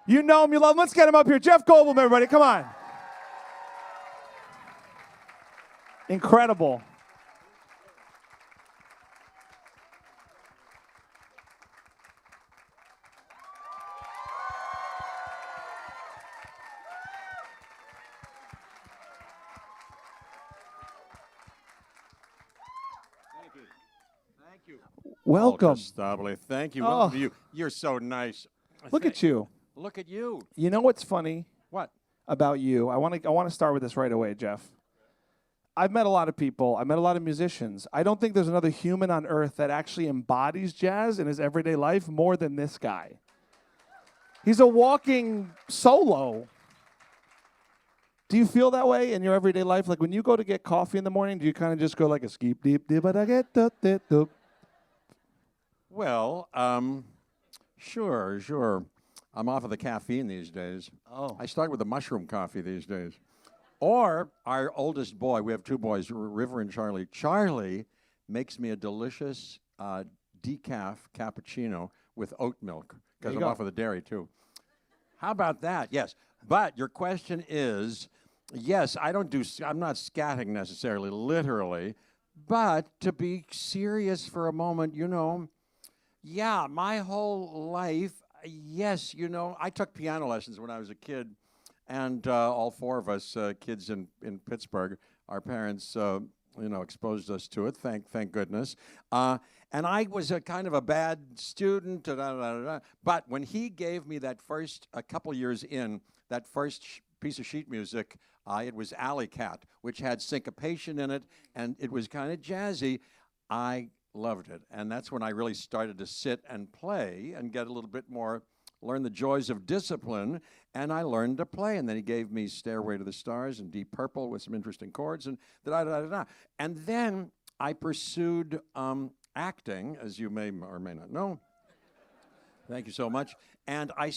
You know him, you love him. Let's get him up here. Jeff Goldblum, everybody, come on. Incredible. Thank you. Welcome. Stabile. Thank you. Oh. Welcome to you. You're so nice. Look at you. Look at you. You know what's funny What? about you? I want to start with this right away, Jeff. I've met a lot of people. I've met a lot of musicians. I don't think there's another human on earth that actually embodies jazz in his everyday life more than this guy. He's a walking solo. Do you feel that way in your everyday life? Like when you go to get coffee in the morning, do you kind of just go like a skeep deep dip but I get doop? Well, sure. I'm off of the caffeine these days. Oh. I start with the mushroom coffee these days. Or our oldest boy, we have two boys, River and Charlie. Charlie makes me a delicious decaf cappuccino with oat milk because I'm off of the dairy too. How about that? Yes. But your question is, yes, I'm not scatting necessarily, literally, but to be serious for a moment, yeah, my whole life, yes, I took piano lessons when I was a kid, and all four of us kids in Pittsburgh, our parents, exposed us to it, thank goodness. And I was a kind of a bad student, but when he gave me that first, a couple years in, that first piece of sheet music, it was Alley Cat, which had syncopation in it, and it was kind of jazzy. I loved it, and that's when I really started to sit and play and get a little bit more, learn the joys of discipline, and I learned to play. And then he gave me Stairway to the Stars and Deep Purple with some interesting chords, and da-da-da-da-da. And then I pursued acting, as you may or may not know. Thank you so much. And I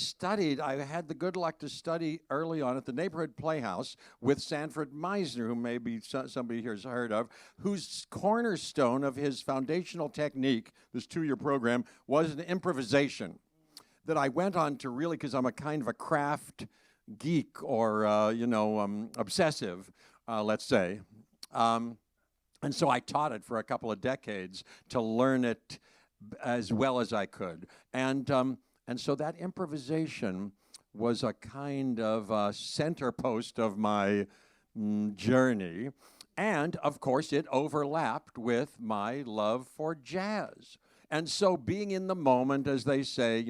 had the good luck to study early on at the Neighborhood Playhouse with Sanford Meisner, who maybe somebody here has heard of, whose cornerstone of his foundational technique, this 2-year program, was an improvisation that I went on to really, because I'm a kind of a craft geek or, obsessive, let's say. And so I taught it for a couple of decades to learn it as well as I could. And so that improvisation was a kind of center post of my journey. And, of course, it overlapped with my love for jazz. And so being in the moment, as they say,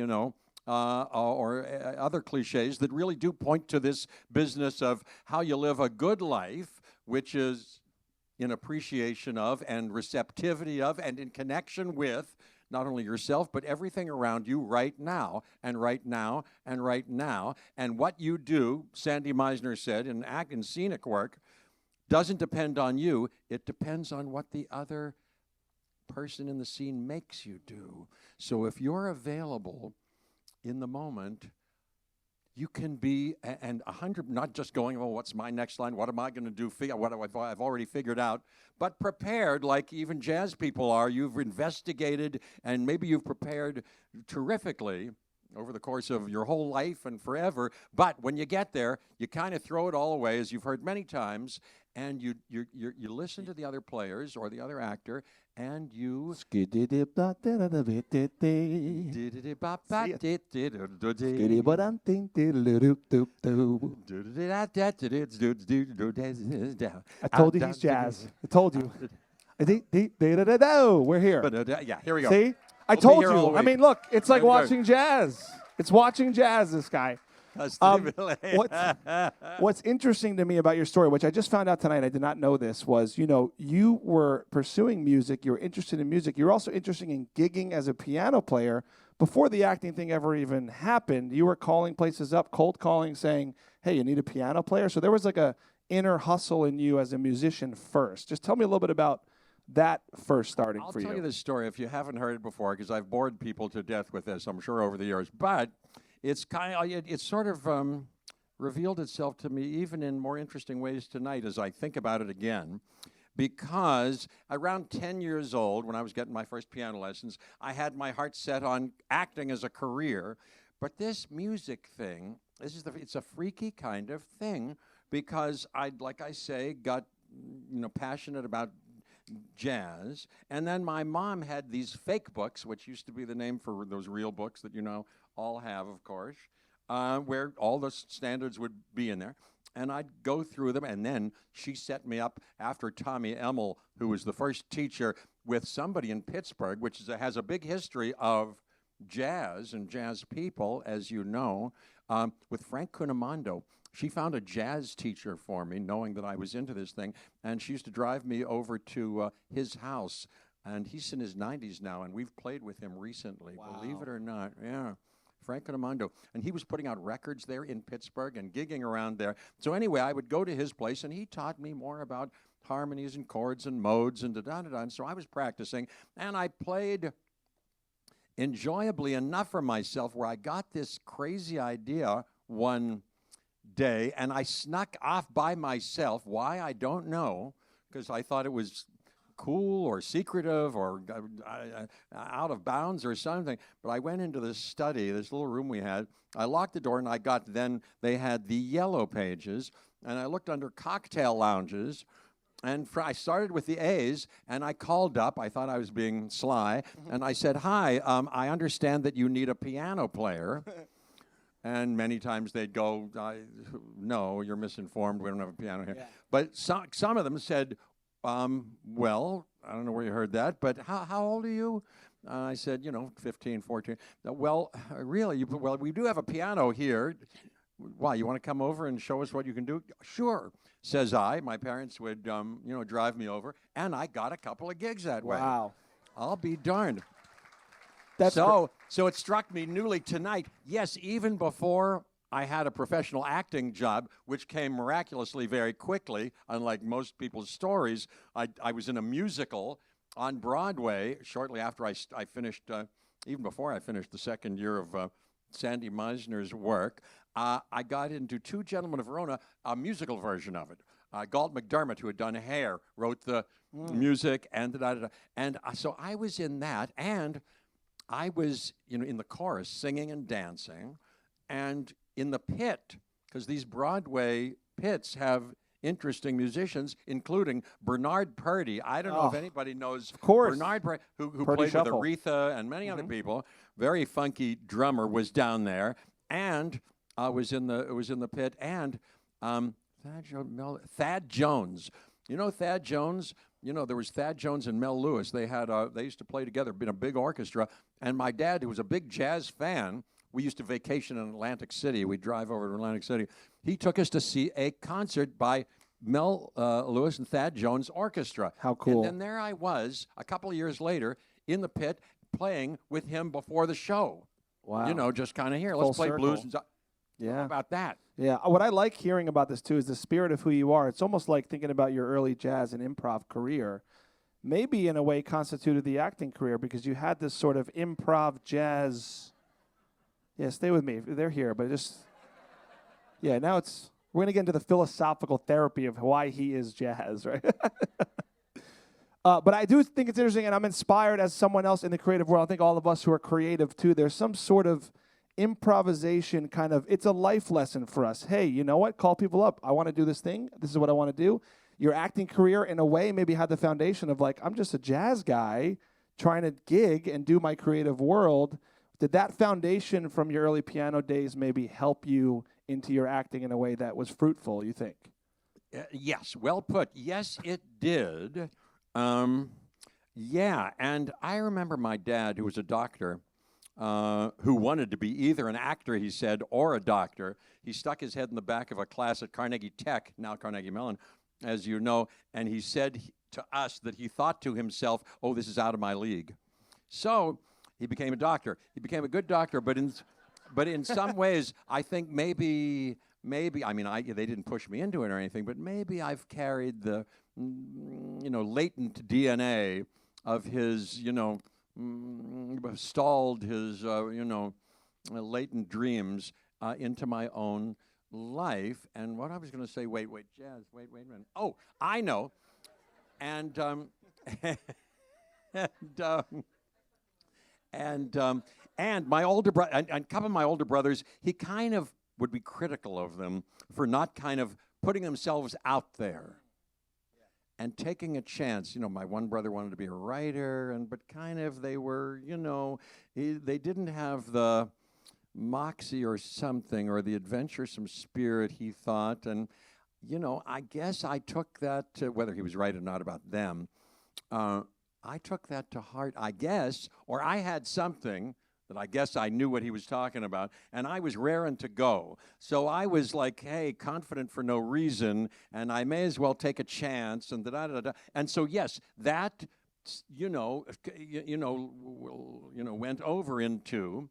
or other cliches that really do point to this business of how you live a good life, which is in appreciation of and receptivity of and in connection with not only yourself, but everything around you right now, and right now, and right now. And what you do, Sandy Meisner said, in scenic work, doesn't depend on you. It depends on what the other person in the scene makes you do. So if you're available in the moment, you can be, and 100, not just going, oh, what's my next line? What am I going to do? What I've already figured out, but prepared like even jazz people are. You've investigated, and maybe you've prepared terrifically over the course of your whole life and forever. But when you get there, you kind of throw it all away, as you've heard many times, and you listen to the other players or the other actor, and you I told you he's jazz. I told you. We're here. Yeah, here we go. See? I told you. I mean, look, it's like watching jazz. It's watching jazz, this guy. What's interesting to me about your story, which I just found out tonight, I did not know this, was, you were pursuing music, you were interested in music, you were also interested in gigging as a piano player. Before the acting thing ever even happened, you were calling places up, cold calling, saying, hey, you need a piano player? So there was like a inner hustle in you as a musician first. Just tell me a little bit about that first starting for you. I'll tell you this story if you haven't heard it before, because I've bored people to death with this, I'm sure, over the years. But it's sort of revealed itself to me even in more interesting ways tonight as I think about it again. Because around 10 years old, when I was getting my first piano lessons, I had my heart set on acting as a career. But this music thing, it's a freaky kind of thing because like I say, got passionate about jazz, and then my mom had these fake books, which used to be the name for those real books that all have, of course, where all the standards would be in there. And I'd go through them, and then she set me up after Tommy Emmel, who was the first teacher, with somebody in Pittsburgh, which has a big history of jazz and jazz people, as you know, with Frank Cunimando. She found a jazz teacher for me, knowing that I was into this thing, and she used to drive me over to his house. And he's in his 90s now, and we've played with him recently, believe it or not. Yeah. Frank Cunimando. And he was putting out records there in Pittsburgh and gigging around there. So anyway, I would go to his place, and he taught me more about harmonies and chords and modes and da-da-da-da. And so I was practicing, and I played enjoyably enough for myself where I got this crazy idea one day, and I snuck off by myself. Why, I don't know, because I thought it was cool or secretive or out of bounds or something. But I went into this study, this little room we had. I locked the door, and they had the yellow pages, and I looked under cocktail lounges, and I started with the A's, and I called up. I thought I was being sly, and I said, "Hi, I understand that you need a piano player." And many times they'd go, "No, you're misinformed. We don't have a piano here." Yeah. But some of them said, "Well, I don't know where you heard that, but how old are you?" I said, 15, 14. "Well, really? Well, we do have a piano here. Why, you want to come over and show us what you can do?" "Sure," says I. My parents would, drive me over, and I got a couple of gigs that way. Wow. I'll be darned. That's so it struck me newly tonight. Yes, even before I had a professional acting job, which came miraculously very quickly, unlike most people's stories. I was in a musical on Broadway shortly after I finished, even before I finished the second year of Sandy Meisner's work. I got into Two Gentlemen of Verona, a musical version of it. Galt McDermott, who had done Hair, wrote the music, and so I was in that, and I was in the chorus singing and dancing, and in the pit, because these Broadway pits have interesting musicians, including Bernard Purdie. I don't know if anybody knows Bernard Purdie, who played Shuffle with Aretha and many other people. Very funky drummer was down there, and was in the pit, and Thad Jones. You know Thad Jones? There was Thad Jones and Mel Lewis. They used to play together in a big orchestra. And my dad, who was a big jazz fan, we used to vacation in Atlantic City. We'd drive over to Atlantic City. He took us to see a concert by Mel Lewis and Thad Jones Orchestra. How cool. And then there I was, a couple of years later, in the pit, playing with him before the show. Wow. Just kind of here. Full Let's play circle. blues and Yeah. How about that? Yeah. What I like hearing about this, too, is the spirit of who you are. It's almost like thinking about your early jazz and improv career. Maybe, in a way, constituted the acting career because you had this sort of improv jazz. Yeah, stay with me. They're here, but just. Yeah, now we're going to get into the philosophical therapy of why he is jazz, right? But I do think it's interesting, and I'm inspired as someone else in the creative world. I think all of us who are creative, too, there's some sort of improvisation it's a life lesson for us. Hey, you know what? Call people up. I want to do this thing. This is what I want to do. Your acting career, in a way, maybe had the foundation of I'm just a jazz guy trying to gig and do my creative world. Did that foundation from your early piano days maybe help you into your acting in a way that was fruitful, you think? Yes, well put. Yes, it did. Yeah, and I remember my dad, who was a doctor, who wanted to be either an actor, he said, or a doctor. He stuck his head in the back of a class at Carnegie Tech, now Carnegie Mellon, as you know, and he said to us that he thought to himself, "Oh, this is out of my league." So he became a doctor. He became a good doctor, but in some ways, I think maybe I mean, they didn't push me into it or anything, but maybe I've carried the latent DNA of his stalled his latent dreams into my own life. And what I was going to say, wait, jazz, wait a minute. Oh, I know. And And my older brother, and a couple of my older brothers, he kind of would be critical of them for not kind of putting themselves out there and taking a chance. You know, my one brother wanted to be a writer, but kind of they were, you know, they didn't have the moxie or something, or the adventuresome spirit, he thought. And, you know, I guess I took that, whether he was right or not about them, I took that to heart, I guess, or I had something that I guess I knew what he was talking about, and I was raring to go. So I was like, hey, confident for no reason, and I may as well take a chance, and da-da-da-da. And so, yes, that, went over into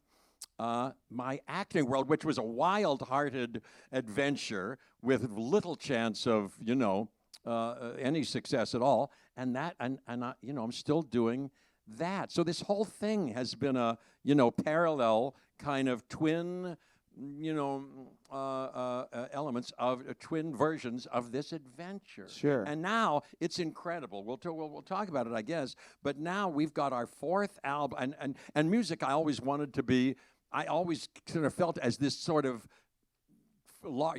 my acting world, which was a wild-hearted adventure with little chance of, any success at all. And I'm still doing that. So this whole thing has been a, parallel kind of twin, elements of twin versions of this adventure. Sure. And now it's incredible. We'll talk about it, I guess. But now we've got our fourth album, and music. I always wanted to be. I always kind of felt as this sort of,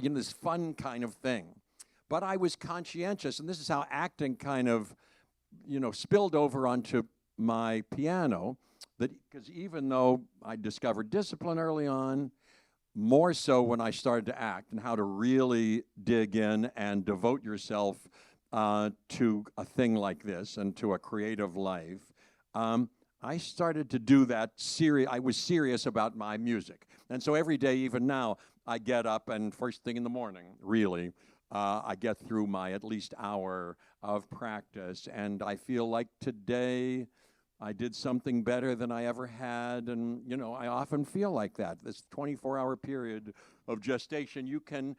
this fun kind of thing. But I was conscientious, and this is how acting kind of, spilled over onto my piano. Because even though I discovered discipline early on, more so when I started to act and how to really dig in and devote yourself to a thing like this and to a creative life, I started to do that. I was serious about my music. And so every day, even now, I get up and first thing in the morning, really, I get through my at least hour of practice. And I feel like today I did something better than I ever had. And, I often feel like that. This 24-hour period of gestation, you can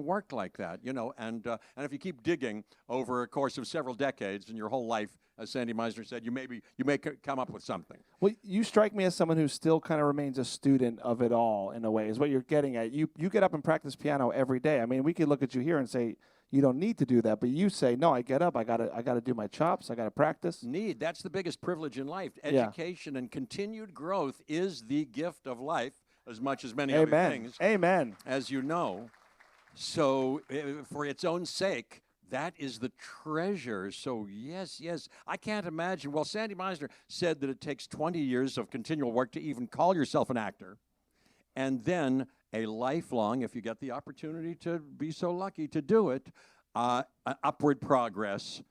work like that, and if you keep digging over a course of several decades in your whole life, as Sandy Meisner said, you may come up with something. Well, you strike me as someone who still kind of remains a student of it all, in a way, is what you're getting at. You get up and practice piano every day. I mean, we could look at you here and say, you don't need to do that, but you say, no, I get up, I gotta do my chops, I gotta practice. That's the biggest privilege in life. Education and continued growth is the gift of life, as much as many other things. Amen. As you know. So for its own sake, that is the treasure. So yes, I can't imagine. Well, Sandy Meisner said that it takes 20 years of continual work to even call yourself an actor. And then a lifelong, if you get the opportunity to be so lucky to do it, upward progress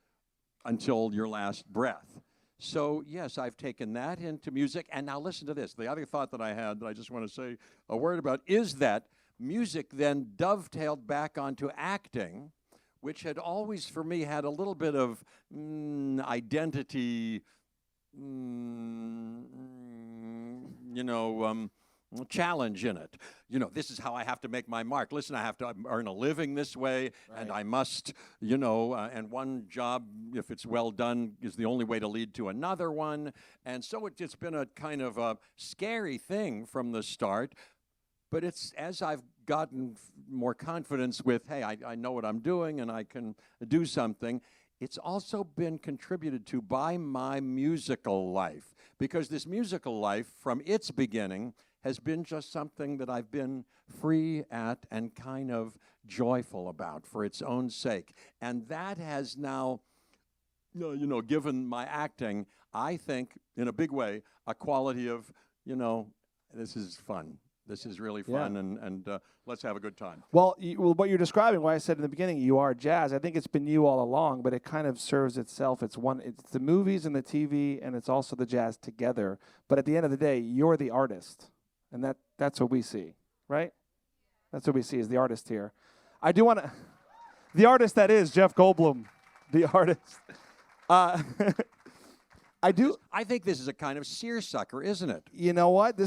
until your last breath. So, yes, I've taken that into music. And now listen to this. The other thought that I had that I just want to say a word about is that music then dovetailed back onto acting, which had always, for me, had a little bit of identity, challenge in it. This is how I have to make my mark. Listen, I have to earn a living this way, right. And I must, and one job, if it's well done, is the only way to lead to another one. And so it's been a kind of a scary thing from the start. But it's as I've gotten more confidence with, hey, I know what I'm doing and I can do something, it's also been contributed to by my musical life. Because this musical life, from its beginning, has been just something that I've been free at and kind of joyful about for its own sake. And that has now, given my acting, I think, in a big way, a quality of, this is fun. This is really fun, and let's have a good time. Well, what you're describing, what I said in the beginning, you are jazz. I think it's been you all along, but it kind of serves itself. It's the movies and the TV, and it's also the jazz together. But at the end of the day, you're the artist, and that's what we see, right? That's what we see is the artist here. I do want to, the artist that is Jeff Goldblum, the artist. I do. I think this is a kind of seersucker, isn't it? You know what?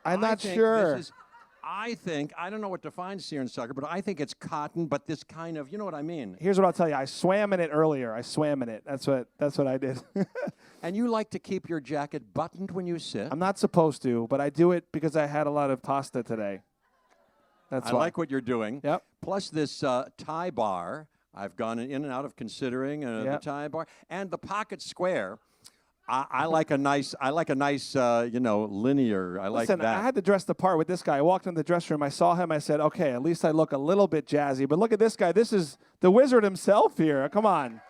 I'm not sure. I don't know what defines seersucker, but I think it's cotton, but this kind of, you know what I mean? Here's what I'll tell you. I swam in it earlier. That's what I did. And you like to keep your jacket buttoned when you sit? I'm not supposed to, but I do it because I had a lot of pasta today. That's why. I like what you're doing. Yep. Plus this tie bar. I've gone in and out of considering the tie bar. And the pocket square. I like a nice, you know, linear. I like Listen, that. I had to dress the part with this guy. I walked in the dressing room. I saw him. I said, okay, at least I look a little bit jazzy. But look at this guy. This is the wizard himself here. Come on.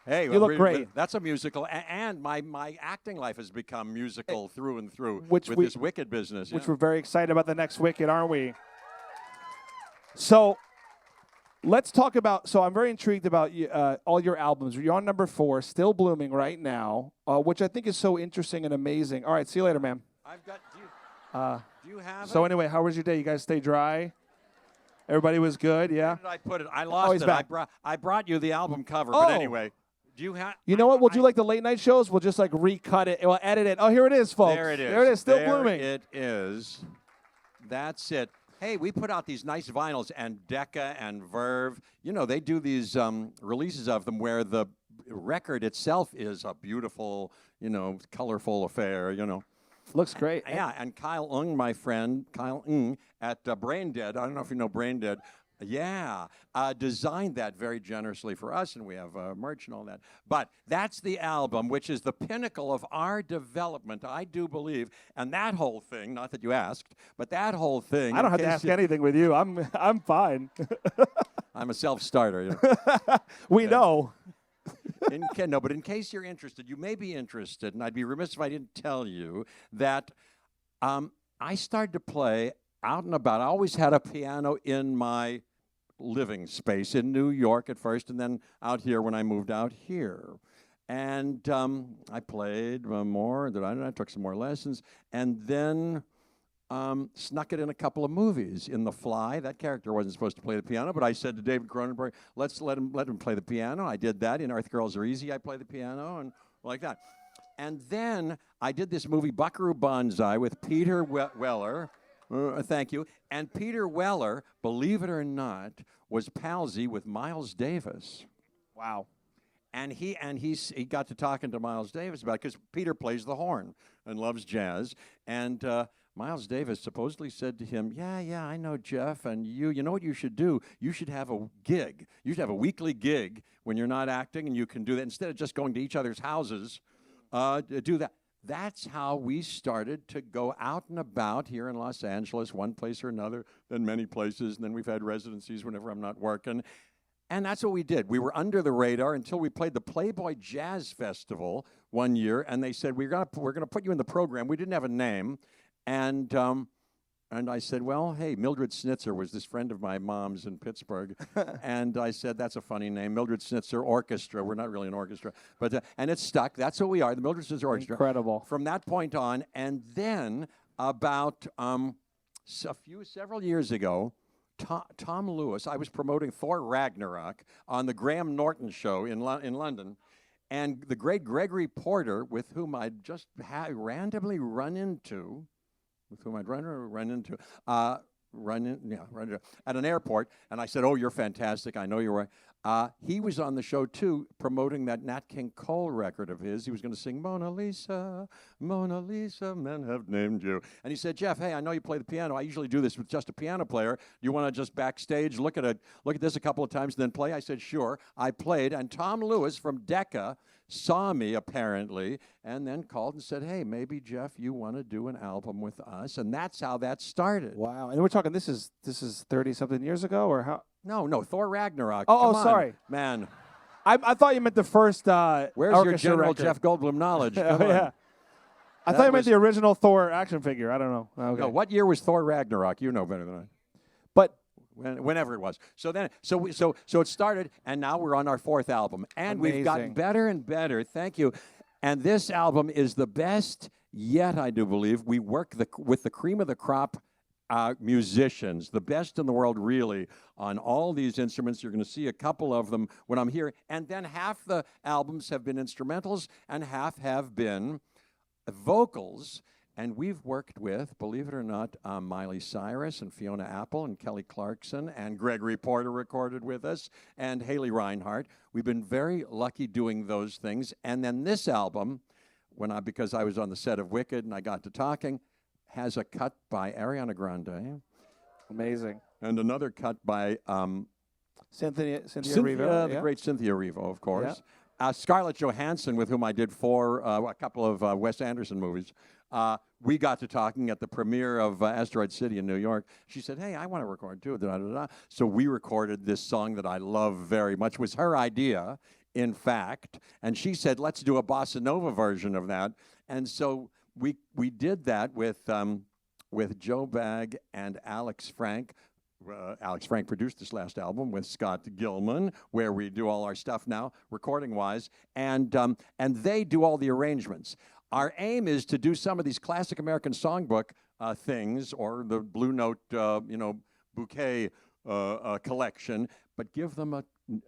Hey, you look great. That's a musical, and my acting life has become musical through and through Which with we- this Wicked business. Which yeah. we're very excited about the next Wicked, aren't we? So let's talk about, so I'm very intrigued about all your albums. You're on number 4, Still Blooming right now, which I think is so interesting and amazing. All right, see you later, man. I've got. Do you have So it? anyway, how was your day? You guys stay dry? Everybody was good, yeah? Where did I put it? I lost he's it. back. I brought you the album cover, Oh. but anyway, do you have? You know what? We'll do like the late night shows. We'll just like recut it. We'll edit it. Oh, here it is, folks. There it is. There it is. Still There blooming. It is. That's it. Hey, we put out these nice vinyls, and Decca and Verve, you know, they do these releases of them where the record itself is a beautiful, you know, colorful affair, you know. Looks great. Yeah, and Kyle Ung, my friend, Kyle Ung at Brain Dead, I don't know if you know Brain Dead, yeah, designed that very generously for us, and we have merch and all that. But that's the album, which is the pinnacle of our development, I do believe. And that whole thing, not that you asked, but that whole thing. I don't have to ask anything with you. I'm fine. I'm a self-starter. You know. We know. No, but in case you're interested, you may be interested, and I'd be remiss if I didn't tell you that I started to play out and about. I always had a piano in my living space in New York at first, and then out here when I moved out here. And I played more, I took some more lessons, and then snuck it in a couple of movies. In The Fly, that character wasn't supposed to play the piano, but I said to David Cronenberg, let's let him play the piano. I did that. In Earth Girls Are Easy, I play the piano, and like that. And then I did this movie, Buckaroo Banzai, with Peter Weller. Thank you. And Peter Weller, believe it or not, was palsy with Miles Davis. Wow. And he got to talking to Miles Davis about it because Peter plays the horn and loves jazz. And Miles Davis supposedly said to him, yeah, I know, Jeff, and you know what you should do? You should have a gig. You should have a weekly gig when you're not acting, and you can do that. Instead of just going to each other's houses, do that. That's how we started to go out and about here in Los Angeles, one place or another, then many places, and then we've had residencies whenever I'm not working. And that's what we did. We were under the radar until we played the Playboy Jazz Festival one year, and they said, we're gonna put you in the program. We didn't have a name. And I said, well, hey, Mildred Snitzer was this friend of my mom's in Pittsburgh. And I said, that's a funny name, Mildred Snitzer Orchestra. We're not really an orchestra. But and it stuck. That's what we are, the Mildred Snitzer Orchestra. Incredible. From that point on, and then about several years ago, Tom Lewis, I was promoting Thor Ragnarok on the Graham Norton show in London. And the great Gregory Porter, with whom I'd just randomly run into, at an airport, and I said, oh, you're fantastic, I know you're right. He was on the show, too, promoting that Nat King Cole record of his. He was going to sing, Mona Lisa, men have named you. And he said, Jeff, hey, I know you play the piano. I usually do this with just a piano player. You want to just backstage, look at this a couple of times, and then play? I said, sure. I played, and Tom Lewis from Decca saw me, apparently, and then called and said, hey, maybe, Jeff, you want to do an album with us? And that's how that started. Wow. And we're talking, this is 30-something years ago, or how? No, Thor Ragnarok. Oh, Come on, sorry. Man. I thought you meant the first Where's your orchestra general record. Jeff Goldblum knowledge? Oh, Come on. yeah. I That thought you meant was- the original Thor action figure. I don't know. Okay. No, what year was Thor Ragnarok? You know better than I. But Whenever it was. So it started, and now we're on our 4th album. And we've gotten Amazing. better and better. Thank you. And this album is the best yet, I do believe. We work with the cream of the crop musicians, the best in the world, really, on all these instruments. You're going to see a couple of them when I'm here. And then half the albums have been instrumentals, and half have been vocals. And we've worked with, believe it or not, Miley Cyrus and Fiona Apple and Kelly Clarkson, and Gregory Porter recorded with us, and Haley Reinhart. We've been very lucky doing those things. And then this album, because I was on the set of Wicked and I got to talking, has a cut by Ariana Grande. amazing. And another cut by Cynthia Erivo. the great Cynthia Erivo, of course. Scarlett Johansson, with whom I did a couple of Wes Anderson movies, we got to talking at the premiere of Asteroid City in New York. She said, hey, I want to record too. Da, da, da. So we recorded this song that I love very much. It was her idea, in fact. And she said, let's do a bossa nova version of that. And so we did that with Joe Bagg and Alex Frank. Alex Frank produced this last album with Scott Gilman, where we do all our stuff now, recording-wise, and they do all the arrangements. Our aim is to do some of these classic American songbook things, or the Blue Note, bouquet collection, but give them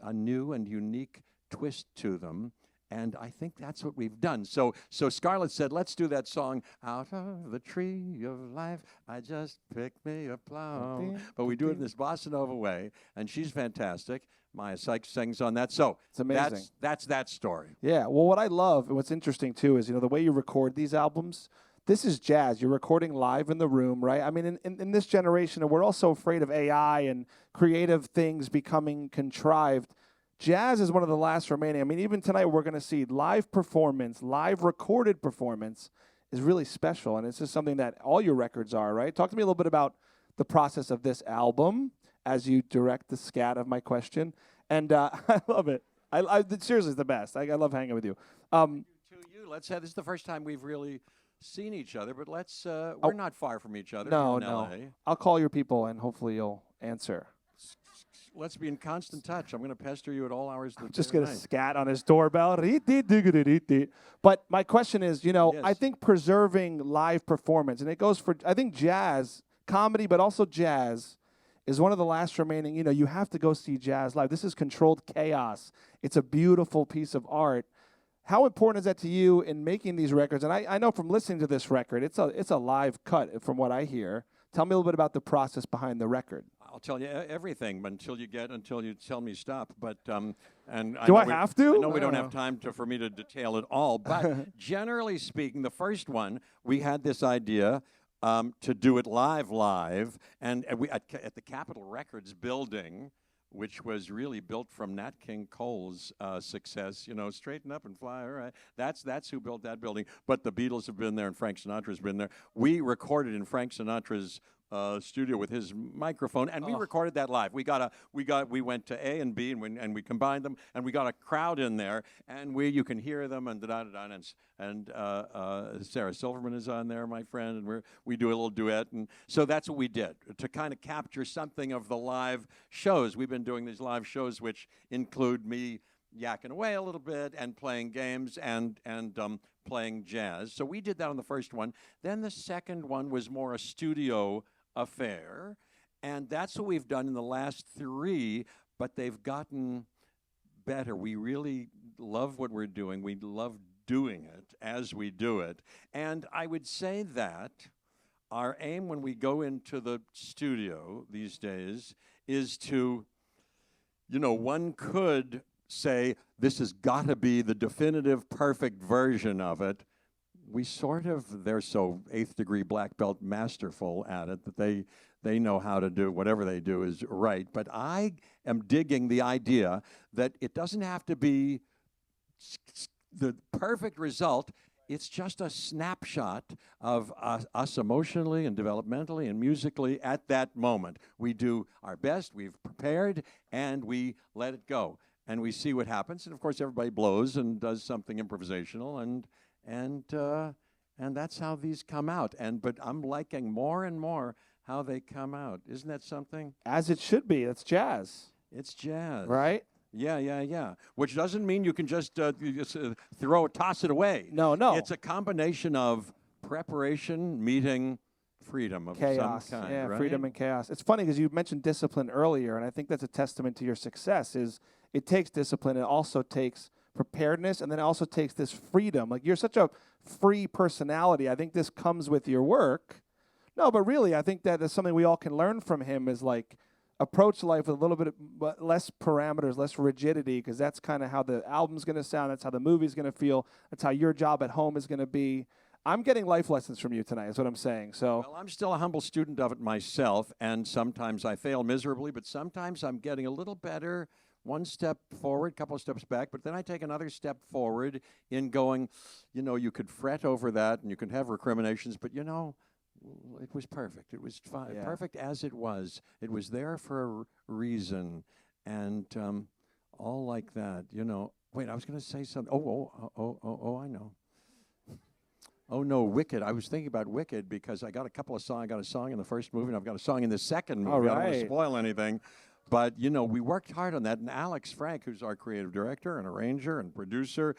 a new and unique twist to them. And I think that's what we've done. So Scarlett said, let's do that song, Out of the Tree of Life, I just picked me a plum. But we do it in this bossa nova way, and she's fantastic. Maya Sykes sings on that. So it's amazing. That's that story. Yeah. Well, what I love and what's interesting, too, is, the way you record these albums, this is jazz. You're recording live in the room, right? I mean, in this generation, we're all so afraid of AI and creative things becoming contrived. Jazz is one of the last remaining. I mean, even tonight we're going to see live performance, live recorded performance is really special. And it's just something that all your records are, right? Talk to me a little bit about the process of this album as you direct the scat of my question. And I love it. Seriously, it's the best. I love hanging with you. To you, let's say this is the first time we've really seen each other, but we're not far from each other. No. LA. I'll call your people and hopefully you'll answer. Let's be in constant touch. I'm going to pester you at all hours of the day. Just going to scat on his doorbell. But my question is, Yes. I think preserving live performance, and it goes for, I think jazz, comedy, but also jazz, is one of the last remaining, you have to go see jazz live. This is controlled chaos. It's a beautiful piece of art. How important is that to you in making these records? And I know from listening to this record, it's a live cut from what I hear. Tell me a little bit about the process behind the record. I'll tell you everything until you tell me stop. But and do I have to? I know we don't have time for me to detail it all. But generally speaking, the first one we had this idea to do it live, and we at the Capitol Records building, which was really built from Nat King Cole's success. Straighten up and fly. All right, that's who built that building. But the Beatles have been there, and Frank Sinatra's been there. We recorded in Frank Sinatra's studio with his microphone, and we recorded that live. We went to A and B, and we combined them, and we got a crowd in there, and you can hear them, and and Sarah Silverman is on there, my friend, and we do a little duet, and so that's what we did to kind of capture something of the live shows. We've been doing these live shows, which include me yakking away a little bit and playing games and playing jazz. So we did that on the first one. Then the second one was more a studio affair, and that's what we've done in the last three, but they've gotten better. We really love what we're doing. We love doing it as we do it. And I would say that our aim when we go into the studio these days is to, one could say this has got to be the definitive perfect version of it. They're so 8th degree black belt masterful at it that they know how to do whatever they do is right. But I am digging the idea that it doesn't have to be the perfect result. It's just a snapshot of us emotionally and developmentally and musically at that moment. We do our best, we've prepared, and we let it go. And we see what happens. And, of course, everybody blows and does something improvisational, and that's how these come out. But I'm liking more and more how they come out. Isn't that something? As it should be. It's jazz. It's jazz. Right? Yeah. Which doesn't mean you can just toss it away. No. It's a combination of preparation meeting freedom of chaos. Some kind. Yeah, right? Freedom and chaos. It's funny because you mentioned discipline earlier, and I think that's a testament to your success. Is it takes discipline. It also takes preparedness, and then it also takes this freedom. Like, you're such a free personality. I think this comes with your work. No, but really, I think that is something we all can learn from him, is like approach life with a little bit less parameters, less rigidity, because that's kind of how the album's going to sound. That's how the movie's going to feel. That's how your job at home is going to be. I'm getting life lessons from you tonight, is what I'm saying. So, well, I'm still a humble student of it myself, and sometimes I fail miserably, but sometimes I'm getting a little better one step forward, couple of steps back, but then I take another step forward in going, you could fret over that and you can have recriminations, but it was perfect. It was perfect as it was. It was there for a reason, and all like that. Wait, I was going to say something. Oh, I know. Oh no, Wicked. I was thinking about Wicked because I got a couple of songs. I got a song in the first movie, and I've got a song in the second movie. All right. I don't want to spoil anything, but we worked hard on that. And Alex Frank, who's our creative director and arranger and producer,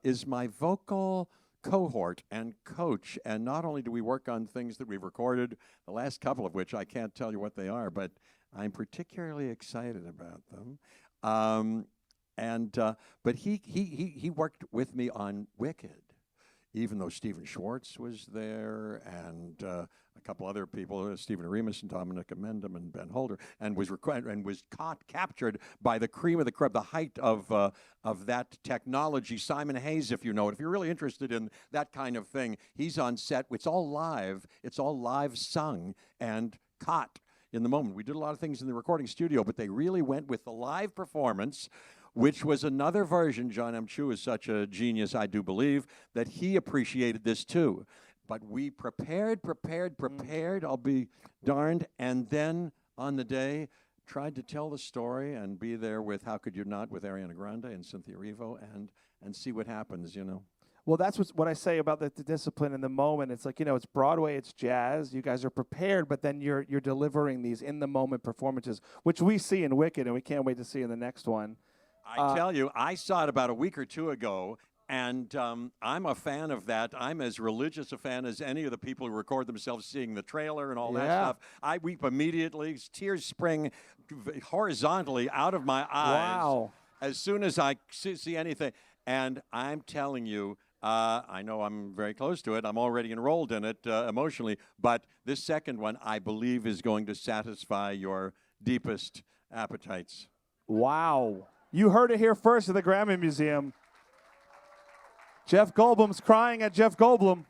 is my vocal cohort and coach. And not only do we work on things that we've recorded, the last couple of which I can't tell you what they are, but I'm particularly excited about them. But he worked with me on Wicked, even though Stephen Schwartz was there and a couple other people, Stephen Remus and Dominic Amendum and Ben Holder, and was captured by the cream of the crop, the height of that technology. Simon Hayes, if you know it, if you're really interested in that kind of thing, he's on set. It's all live sung and caught in the moment. We did a lot of things in the recording studio, but they really went with the live performance, which was another version. John M. Chu is such a genius, I do believe, that he appreciated this too. But we prepared, I'll be darned, and then on the day tried to tell the story and be there with How Could You Not with Ariana Grande and Cynthia Erivo and see what happens, Well, that's what I say about the discipline in the moment. It's like, it's Broadway, it's jazz. You guys are prepared, but then you're delivering these in-the-moment performances, which we see in Wicked, and we can't wait to see in the next one. I tell you, I saw it about a week or two ago, and I'm a fan of that. I'm as religious a fan as any of the people who record themselves seeing the trailer and all that stuff. I weep immediately. Tears spring horizontally out of my eyes as soon as I see anything. And I'm telling you, I know I'm very close to it. I'm already enrolled in it emotionally. But this second one, I believe, is going to satisfy your deepest appetites. Wow. You heard it here first at the Grammy Museum. Jeff Goldblum's crying at Jeff Goldblum.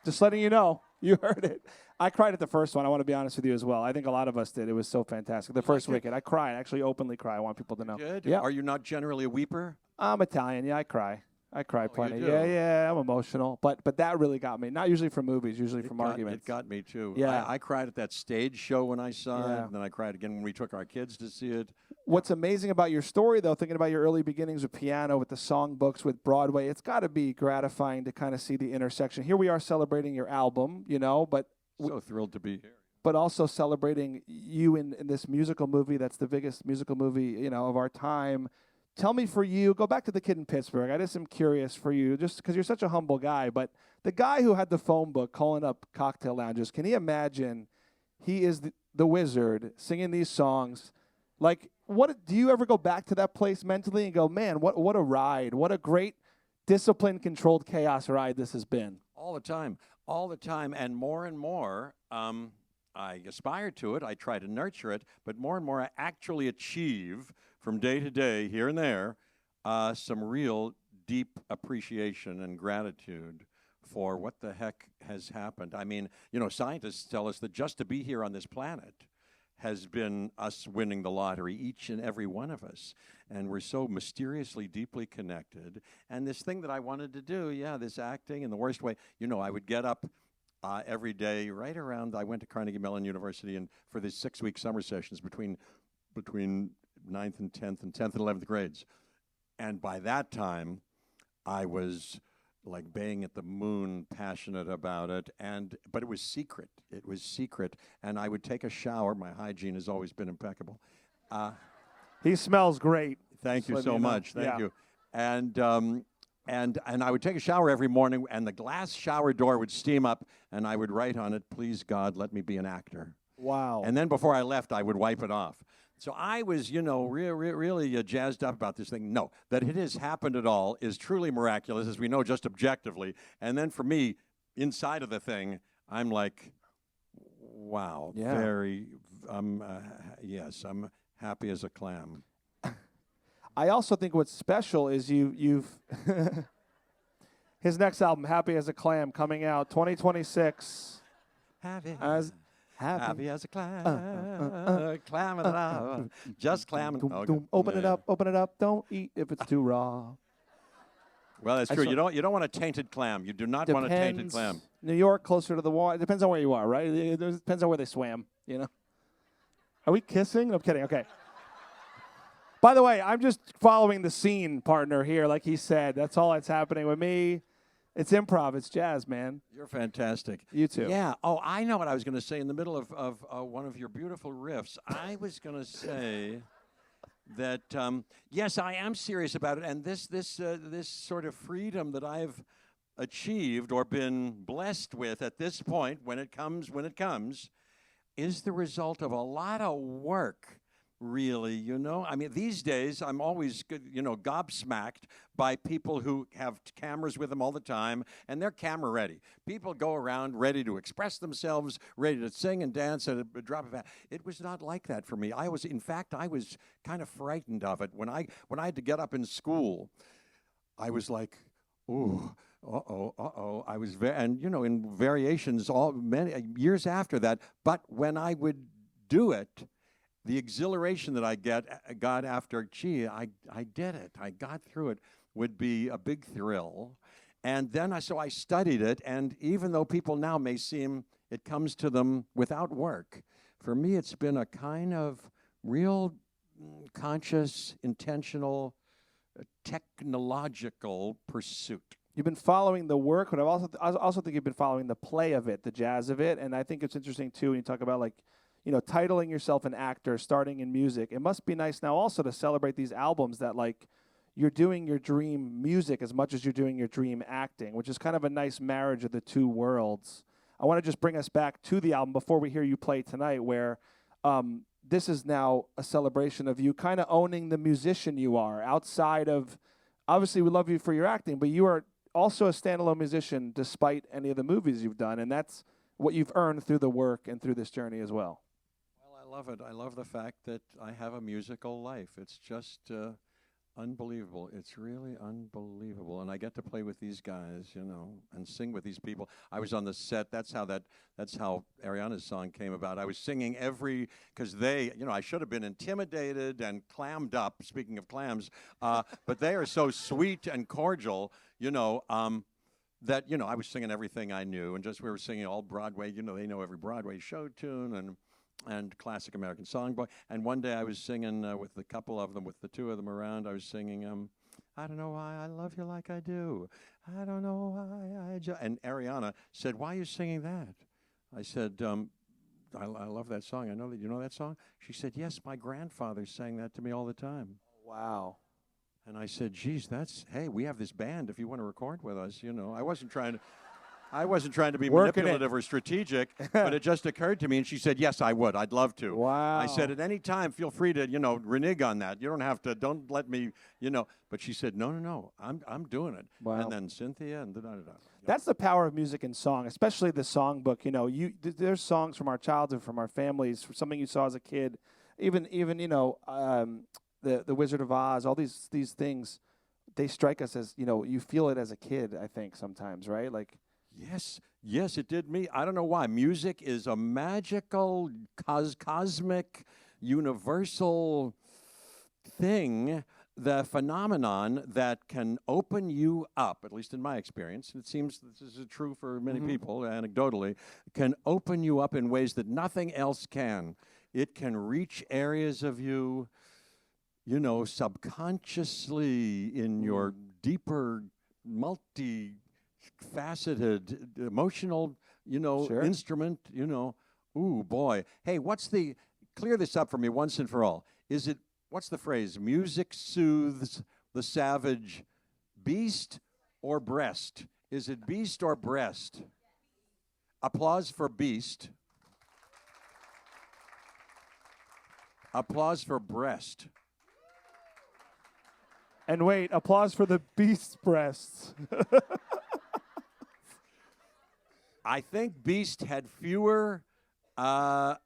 Just letting you know. You heard it. I cried at the first one. I want to be honest with you as well. I think a lot of us did. It was so fantastic. The first Wicked. I cried. I actually openly cry. I want people to know. Good? Yeah. Are you not generally a weeper? I'm Italian. Yeah, I cry. I cry plenty. You do? Yeah, I'm emotional. But that really got me. Not usually from movies, usually from arguments. It got me too. Yeah. I cried at that stage show when I saw it, and then I cried again when we took our kids to see it. What's amazing about your story, though, thinking about your early beginnings with piano, with the songbooks, with Broadway, it's got to be gratifying to kind of see the intersection. Here we are celebrating your album, but so thrilled to be here. But also celebrating you in this musical movie that's the biggest musical movie, of our time. Tell me, for you, go back to The Kid in Pittsburgh. I just am curious for you, just because you're such a humble guy, but the guy who had the phone book calling up cocktail lounges, can you imagine he is the wizard singing these songs? Like, what do you ever go back to that place mentally and go, man, what a ride, what a great disciplined, controlled chaos ride this has been? All the time, and more, I aspire to it, I try to nurture it, but more and more I actually achieve from day to day, here and there, some real deep appreciation and gratitude for what the heck has happened. I mean, scientists tell us that just to be here on this planet has been us winning the lottery, each and every one of us. And we're so mysteriously deeply connected. And this thing that I wanted to do, this acting in the worst way, I would get up every day right around, I went to Carnegie Mellon University, and for these 6-week summer sessions between 9th and 10th and 10th and 11th grades. And by that time, I was like baying at the moon, passionate about it. But it was secret. It was secret. And I would take a shower. My hygiene has always been impeccable. He smells great. Thank you so much. Thank you. And I would take a shower every morning, and the glass shower door would steam up, and I would write on it, "Please, God, let me be an actor." Wow. And then before I left, I would wipe it off. So I was, really jazzed up about this thing. No, that it has happened at all is truly miraculous, as we know just objectively. And then for me, inside of the thing, I'm like, wow, yes, I'm happy as a clam. I also think what's special is you've his next album, Happy as a Clam, coming out 2026. Happy. Happy as a clam, clam it up, just clam. Open it up. Don't eat if it's too raw. Well, that's true. You don't want a tainted clam. You do not want a tainted clam. New York, closer to the water. It depends on where you are, right? It depends on where they swam, you know? Are we kissing? I'm kidding. Okay. By the way, I'm just following the scene, partner, here, like he said. That's all that's happening with me. It's improv. It's jazz, man. You're fantastic. You too. Yeah. Oh, I know what I was going to say in the middle of one of your beautiful riffs. I was going to say that, yes, I am serious about it. And this sort of freedom that I've achieved or been blessed with at this point, when it comes, is the result of a lot of work. Really, you know? I mean, these days, I'm always, gobsmacked by people who have cameras with them all the time, and they're camera ready. People go around ready to express themselves, ready to sing and dance at a drop of a hat. It was not like that for me. I was kind of frightened of it. When I had to get up in school, I was like, ooh, uh-oh. I was in variations many years after that. But when I would do it, the exhilaration that I got after, I did it. I got through it, would be a big thrill. And then so I studied it, and even though people now may seem it comes to them without work, for me it's been a kind of real conscious, intentional, technological pursuit. You've been following the work, but I also think you've been following the play of it, the jazz of it, and I think it's interesting, too, when you talk about, titling yourself an actor, starting in music. It must be nice now also to celebrate these albums that, you're doing your dream music as much as you're doing your dream acting, which is kind of a nice marriage of the two worlds. I want to just bring us back to the album before we hear you play tonight, where this is now a celebration of you kind of owning the musician you are, outside of, obviously we love you for your acting, but you are also a standalone musician despite any of the movies you've done, and that's what you've earned through the work and through this journey as well. I love it. I love the fact that I have a musical life. It's just unbelievable. It's really unbelievable. And I get to play with these guys, and sing with these people. I was on the set. That's how Ariana's song came about. I was singing because I should have been intimidated and clammed up, speaking of clams, but they are so sweet and cordial, that, I was singing everything I knew. And we were singing all Broadway, they know every Broadway show tune and classic American songbook. And one day I was singing with a couple of them, with the two of them around, I was singing, I don't know why I love you like I do. I don't know why And Ariana said, why are you singing that? I said, I love that song. I know that you know that song. She said, yes, my grandfather sang that to me all the time. Wow. And I said, geez, hey, we have this band if you want to record with us, I wasn't trying to be manipulative or strategic, but it just occurred to me, and she said, yes, I would. I'd love to. Wow. I said, at any time, feel free to, renege on that. You don't have to, don't let me, But she said, no, I'm doing it. Wow. And then Cynthia and da-da-da-da. That's the power of music and song, especially the songbook. There's songs from our childhood, from our families, from something you saw as a kid, even the Wizard of Oz, all these things, they strike us as, you feel it as a kid, I think, sometimes, right? Yes, it did me. I don't know why. Music is a magical, cosmic, universal thing, the phenomenon that can open you up, at least in my experience, and it seems this is true for many people, anecdotally, can open you up in ways that nothing else can. It can reach areas of you, subconsciously in your deeper, multi-faceted, emotional, Sure. instrument, ooh, boy. Hey, clear this up for me once and for all. What's the phrase? Music soothes the savage beast or breast? Is it beast or breast? Applause for beast. Applause for breast. And wait, applause for the beast's breasts. I think Beast had fewer, but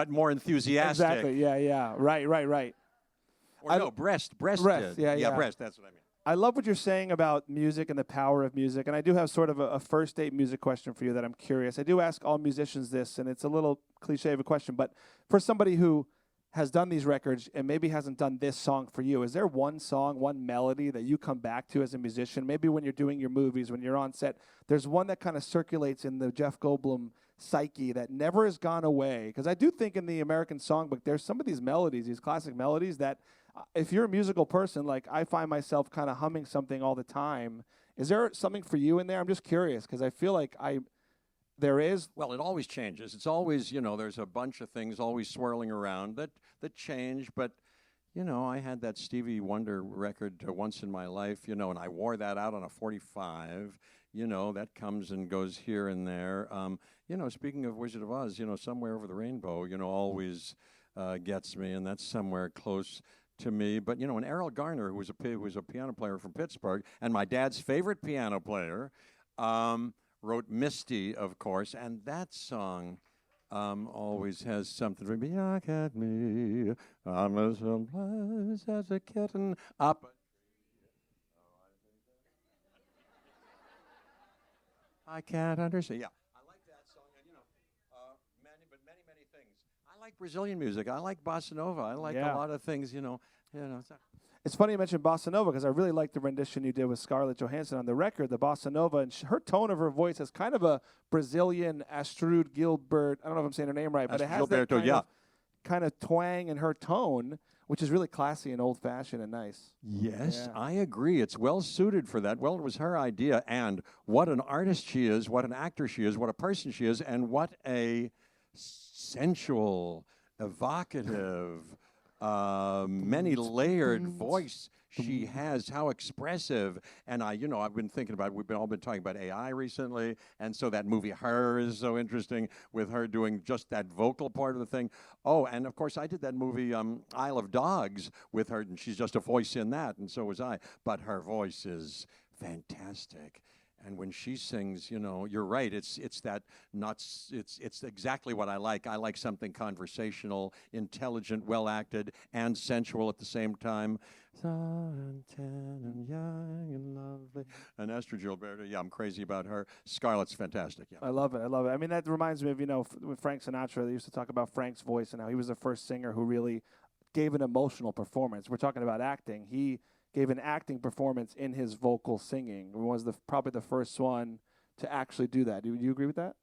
more enthusiastic. Exactly. Yeah. Right. Or no, breast. Breast. Did. Yeah. Breast. That's what I mean. I love what you're saying about music and the power of music, and I do have sort of a first date music question for you that I'm curious. I do ask all musicians this, and it's a little cliche of a question, but for somebody who has done these records and maybe hasn't done this song for you, is there one song, one melody that you come back to as a musician? Maybe when you're doing your movies, when you're on set, there's one that kind of circulates in the Jeff Goldblum psyche that never has gone away. Because I do think in the American songbook, there's some of these melodies, these classic melodies that if you're a musical person, like I find myself kind of humming something all the time. Is there something for you in there? I'm just curious because I feel like there is. Well, it always changes. It's always, there's a bunch of things always swirling around that change. But, I had that Stevie Wonder record once in my life, and I wore that out on a 45. That comes and goes here and there. Speaking of Wizard of Oz, Somewhere Over the Rainbow, always gets me, and that's somewhere close to me. But, and Errol Garner, who was a piano player from Pittsburgh, and my dad's favorite piano player, wrote Misty, of course, and that song always has something for me. Look at me, I'm as helpless as a kitten up. I can't understand. Yeah, I like that song, and many things. I like Brazilian music. I like bossa nova. I like a lot of things. It's funny you mentioned bossa nova because I really like the rendition you did with Scarlett Johansson on the record, the bossa nova, and her tone of her voice has kind of a Brazilian Astrud Gilbert. I don't know if I'm saying her name right, but it has that kind of twang in her tone, which is really classy and old-fashioned and nice. Yes, I agree. It's well suited for that. Well, it was her idea, and what an artist she is, what an actor she is, what a person she is, and what a sensual, evocative, many-layered voice she has, how expressive. And I've been thinking about, we've all been talking about AI recently, and so that movie Her is so interesting with her doing just that vocal part of the thing. Oh, and of course I did that movie Isle of Dogs with her, and she's just a voice in that, and so was I. But her voice is fantastic. And when she sings, you're right. It's exactly what I like. I like something conversational, intelligent, well acted, and sensual at the same time. So tan and young and lovely. And Esther Gilberto, I'm crazy about her. Scarlett's fantastic. Yeah, I love it. I mean, that reminds me of with Frank Sinatra. They used to talk about Frank's voice and how he was the first singer who really gave an emotional performance. We're talking about acting. He gave an acting performance in his vocal singing. He was probably the first one to actually do that. Do you agree with that?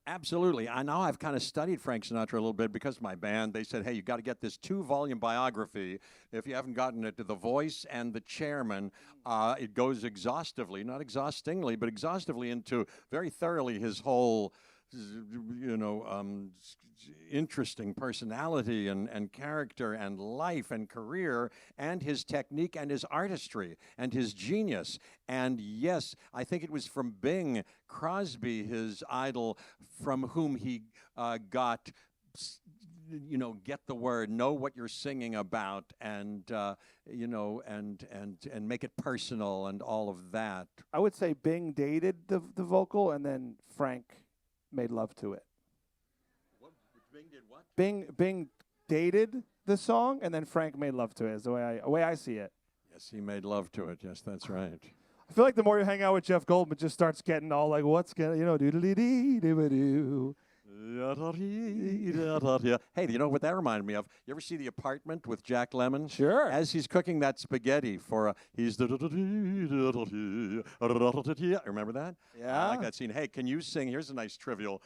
Absolutely. I know I've kind of studied Frank Sinatra a little bit because of my band. They said, hey, you got to get this 2-volume biography. If you haven't gotten it, to The Voice and The Chairman, it goes exhaustively, not exhaustingly, but exhaustively into very thoroughly his whole interesting personality and character and life and career and his technique and his artistry and his genius. And yes, I think it was from Bing Crosby, his idol, from whom he got get the word, know what you're singing about, and and make it personal and all of that. I would say Bing dated the vocal, and then Frank made love to it. What? Bing did what? Bing dated the song, and then Frank made love to it. Is the way I see it. Yes, he made love to it. Yes, that's right. I feel like the more you hang out with Jeff Goldblum, it just starts getting all like, what's gonna, doodly-dee-doo-doo. Hey, do you know what that reminded me of? You ever see The Apartment with Jack Lemmon? Sure. As he's cooking that spaghetti for he's remember that? Yeah. I like that scene. Hey, can you sing? Here's a nice trivial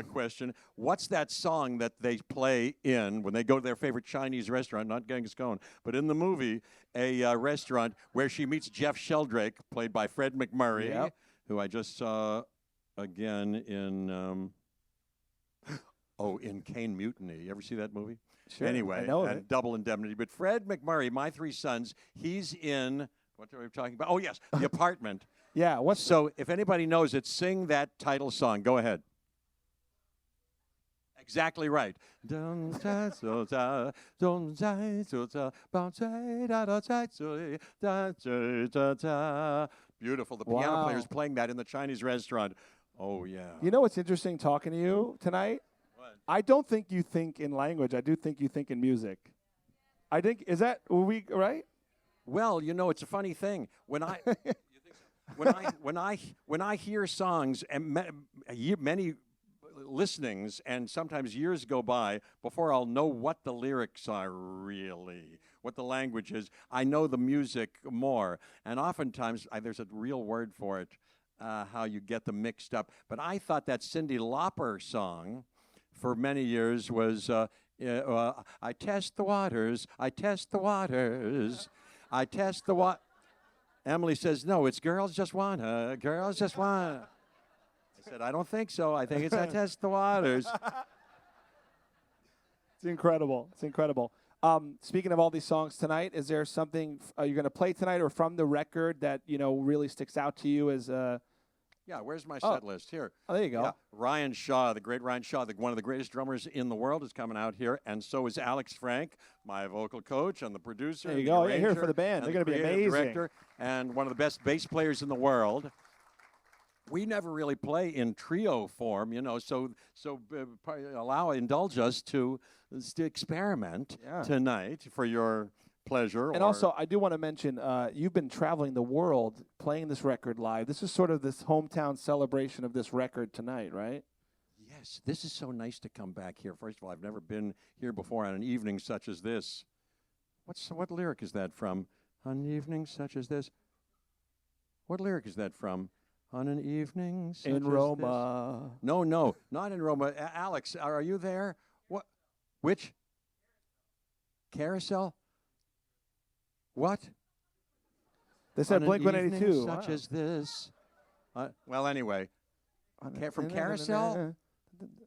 question. What's that song that they play in when they go to their favorite Chinese restaurant, not Genghis Khan, but in the movie, a restaurant where she meets Jeff Sheldrake, played by Fred McMurray, who I just saw again in in Caine Mutiny. You ever see that movie? Sure. Anyway, I know and it. Double Indemnity. But Fred McMurray, My Three Sons, he's in, what are we talking about? Oh, yes, The Apartment. Yeah. So if anybody knows it, sing that title song. Go ahead. Exactly right. Beautiful. The piano player's playing that in the Chinese restaurant. Oh, yeah. You know what's interesting talking to you tonight? What? I don't think you think in language. I do think you think in music. I think, were we right? Well, you know, it's a funny thing. When I when I hear songs and many listenings and sometimes years go by before I'll know what the lyrics are really, what the language is. I know the music more, and oftentimes there's a real word for it, how you get them mixed up. But I thought that Cyndi Lauper song for many years was I test the waters, I test the waters, I test the water. Emily says, no, it's girls just wanna, girls just wanna. I said, I don't think so. I think it's I test the waters. It's incredible. It's incredible. Speaking of all these songs tonight, is there something you're going to play tonight or from the record that, really sticks out to you as Yeah, where's my set list? Here. Oh, there you go. Yeah. Ryan Shaw, the great Ryan Shaw, one of the greatest drummers in the world, is coming out here, and so is Alex Frank, my vocal coach and the producer. There you and go. The Yeah, here for the band. They're going to be amazing. Director, and one of the best bass players in the world. We never really play in trio form, so indulge us to experiment tonight for your pleasure. And also, I do want to mention, you've been traveling the world playing this record live. This is sort of this hometown celebration of this record tonight, right? Yes, this is so nice to come back here. First of all, I've never been here before on an evening such as this. What lyric is that from? On an evening such as this? What lyric is that from? On an evening such in as Roma. This? No, not in Roma. Alex, are you there? What? Which? Carousel? What? They said Blink-182. Such as this. Well, anyway. From Carousel?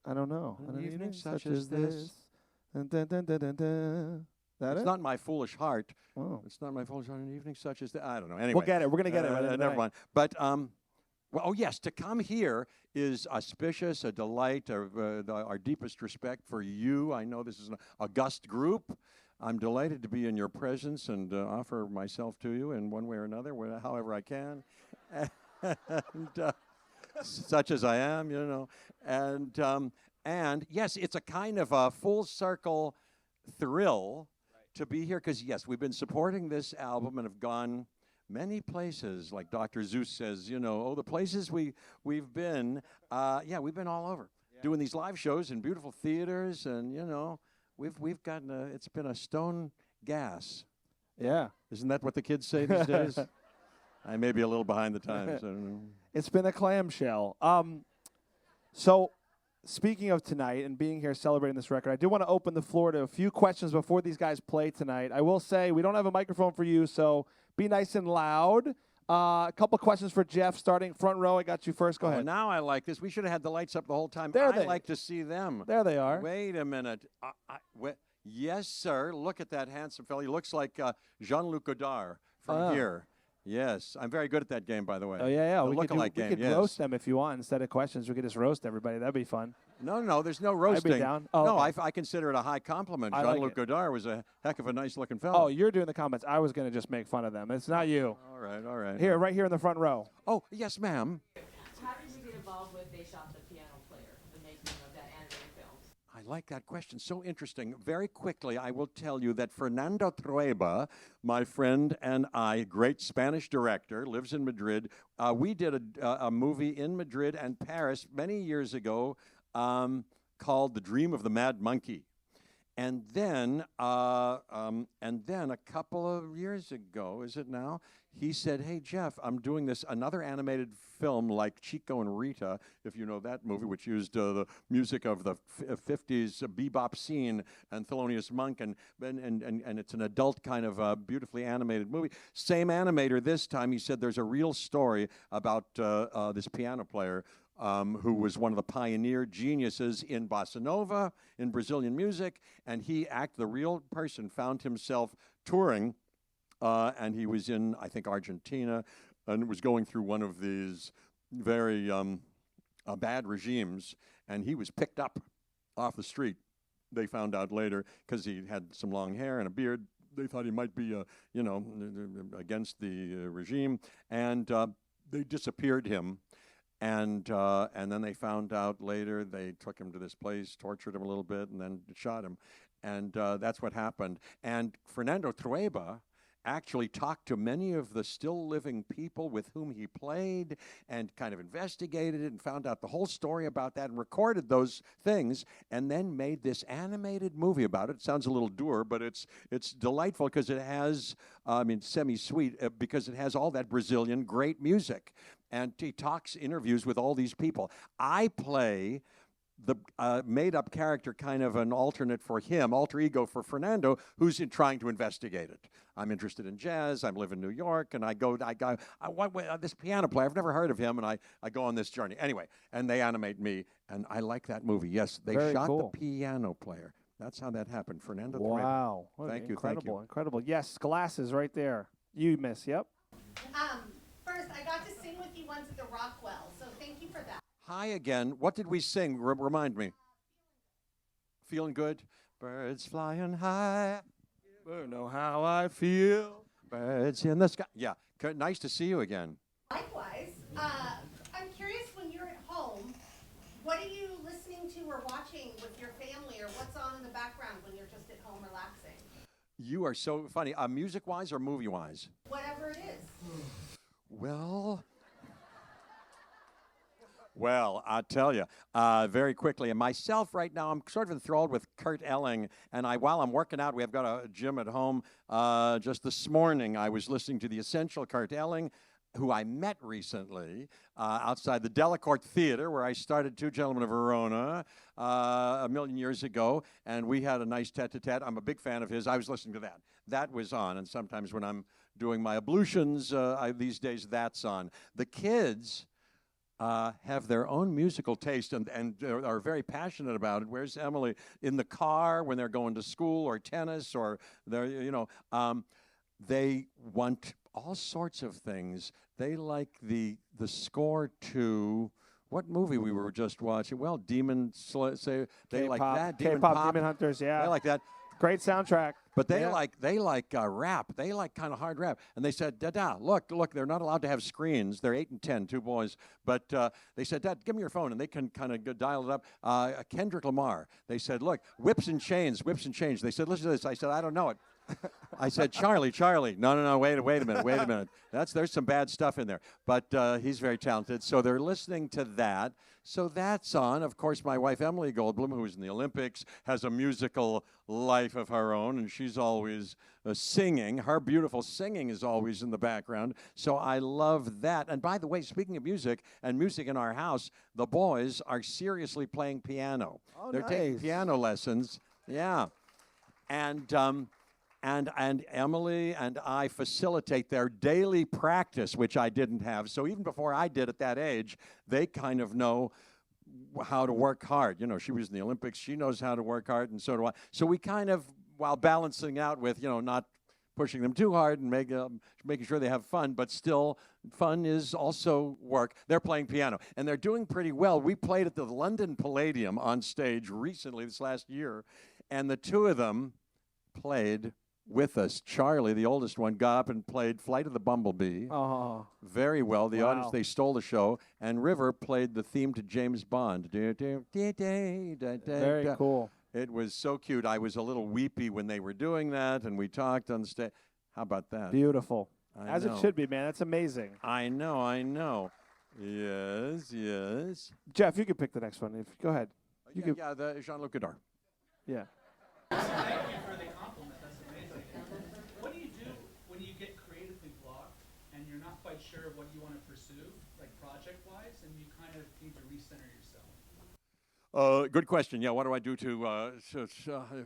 I don't know. On an evening such as this. It's not my foolish heart. Oh. It's not my foolish heart. On an evening such as this. I don't know. Anyway. We'll get it. We're going to get it. Never mind. But, yes, to come here is auspicious, a delight, our deepest respect for you. I know this is an august group. I'm delighted to be in your presence and offer myself to you in one way or another, however I can, and such as I am, And yes, it's a kind of a full circle thrill to be here because, yes, we've been supporting this album and have gone many places. Like Dr. Zeus says, the places we've been, we've been all over doing these live shows in beautiful theaters and, We've gotten it's been a stone gas. Yeah. Isn't that what the kids say these days? I may be a little behind the times. I don't know. It's been a clamshell. So speaking of tonight and being here celebrating this record, I do want to open the floor to a few questions before these guys play tonight. I will say we don't have a microphone for you, so be nice and loud. A couple questions for Jeff, starting front row. I got you first. Go ahead. Now I like this. We should have had the lights up the whole time. I'd like to see them. There they are. Wait a minute. Yes, sir. Look at that handsome fellow. He looks like Jean-Luc Godard from here. Yes. I'm very good at that game, by the way. Oh, yeah. We could roast them if you want. Instead of questions, we could just roast everybody. That'd be fun. No, there's no roasting. I'd be down. Oh, no, okay. I consider it a high compliment. Jean-Luc Godard was a heck of a nice-looking fellow. Oh, you're doing the comments. I was going to just make fun of them. It's not you. All right. Here, right here in the front row. Oh, yes, ma'am. How did you get involved with They Shot the Piano Player, the making of that animated film? I like that question. So interesting. Very quickly, I will tell you that Fernando Trueba, my friend and I, great Spanish director, lives in Madrid. We did a movie in Madrid and Paris many years ago called The Dream of the Mad Monkey. And then a couple of years ago, is it now, he said, hey, Jeff, I'm doing another animated film like Chico and Rita, if you know that movie, which used the music of the 50s bebop scene and Thelonious Monk, and it's an adult kind of beautifully animated movie. Same animator this time. He said there's a real story about this piano player who was one of the pioneer geniuses in bossa nova, in Brazilian music, and the real person, found himself touring, and he was in, I think, Argentina, and was going through one of these very bad regimes, and he was picked up off the street. They found out later, because he had some long hair and a beard, they thought he might be, against the regime, and they disappeared him. And then they found out later. They took him to this place, tortured him a little bit, and then shot him. And that's what happened. And Fernando Trueba actually talked to many of the still living people with whom he played and kind of investigated it and found out the whole story about that and recorded those things and then made this animated movie about it. It sounds a little dour, but it's delightful because it has, semi-sweet, because it has all that Brazilian great music. And he talks, interviews with all these people. I play the made-up character, kind of an alternate for him, alter ego for Fernando, who's trying to investigate it. I'm interested in jazz. I live in New York, and I go, this piano player, I've never heard of him, and I go on this journey. Anyway, and they animate me, and I like that movie. Yes, they shot the piano player. That's how that happened. Fernando. Wow. Thank you. Incredible, incredible. Yes, glasses right there. You, miss, yep. First, I got to sing with you once at the Rockwell, so thank you for that. Hi again. What did we sing? Remind me. Feeling good? Birds flying high. You know how I feel. Birds in the sky. Yeah. Nice to see you again. Likewise. I'm curious, when you're at home, what are you listening to or watching with your family, or what's on in the background when you're just at home relaxing? You are so funny. Music-wise or movie-wise? Whatever it is. Well, I'll tell you very quickly. And myself right now, I'm sort of enthralled with Kurt Elling. And while I'm working out, we've got a gym at home. Just this morning, I was listening to the essential Kurt Elling, who I met recently outside the Delacorte Theater, where I started Two Gentlemen of Verona a million years ago. And we had a nice tete-a-tete. I'm a big fan of his. I was listening to that. That was on. And sometimes when I'm doing my ablutions these days, that's on. The kids have their own musical taste and are very passionate about it. Where's Emily? In the car when they're going to school or tennis or they're, they want all sorts of things. They like the score to what movie we were just watching? Well, Demon Slayer. They like that. K-pop, Demon Hunters. Yeah, they like that. Great soundtrack. But they like rap. They like kind of hard rap. And they said, Dad, look, they're not allowed to have screens. They're 8 and 10, two boys. But they said, Dad, give me your phone. And they can kind of dial it up. Kendrick Lamar. They said, look, whips and chains. They said, listen to this. I said, I don't know it. I said, Charlie. No, wait a minute. There's some bad stuff in there. But he's very talented. So they're listening to that. So that's on. Of course, my wife, Emily Goldblum, who's in the Olympics, has a musical life of her own, and she's always singing. Her beautiful singing is always in the background. So I love that. And by the way, speaking of music and music in our house, the boys are seriously playing piano. Oh, they're taking piano lessons. Yeah. And Emily and I facilitate their daily practice, which I didn't have. So even before I did at that age, they kind of know how to work hard. She was in the Olympics. She knows how to work hard, and so do I. So we kind of, while balancing out with, not pushing them too hard and making sure they have fun, but still fun is also work. They're playing piano, and they're doing pretty well. We played at the London Palladium on stage recently, this last year, and the two of them played with us. Charlie, the oldest one, got up and played Flight of the Bumblebee very well. The audience, they stole the show. And River played the theme to James Bond. Very cool. It was so cute. I was a little weepy when they were doing that, and we talked on stage. How about that? Beautiful. As it should be, man. That's amazing. I know. Yes. Jeff, you can pick the next one. Go ahead. The Jean-Luc Godard. Yeah. Thank you for the compliment. That's amazing. What do you do when you get creatively blocked and you're not quite sure what you want to pursue, like project-wise, and you kind of need to recenter yourself? Good question. Yeah, what do I do to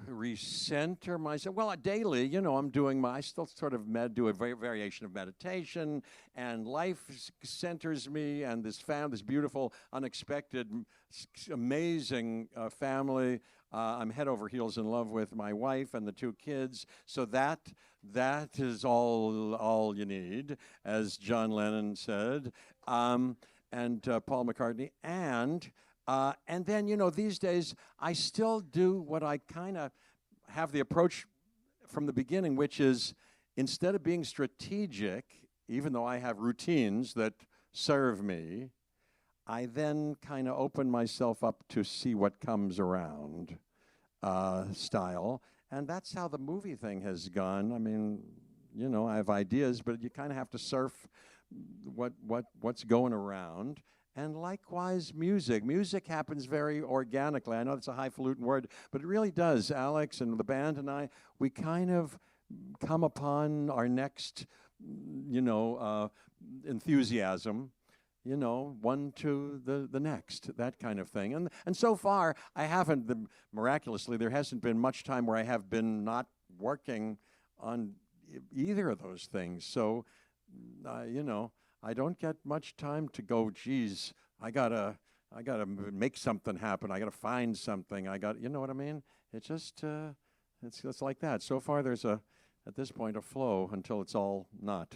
recenter myself? Well, daily, I'm doing I still sort of do a variation of meditation, and life centers me, and this beautiful, unexpected, amazing family. I'm head over heels in love with my wife and the two kids. So that is all you need, as John Lennon said, and Paul McCartney, and then these days I still do what I kind of have the approach from the beginning, which is instead of being strategic, even though I have routines that serve me, I then kind of open myself up to see what comes around style. And that's how the movie thing has gone. I mean, you know, I have ideas, but you kind of have to surf what's going around. And likewise, music. Music happens very organically. I know that's a highfalutin word, but it really does. Alex and the band and I, we kind of come upon our next, you know, enthusiasm, you know, one to the next, that kind of thing. And so far, I haven't, miraculously, there hasn't been much time where I have been not working on either of those things. So, you know, I don't get much time to go, geez, I gotta make something happen. I gotta find something. You know what I mean? It's just, it's like that. So far, there's at this point, a flow until it's all not.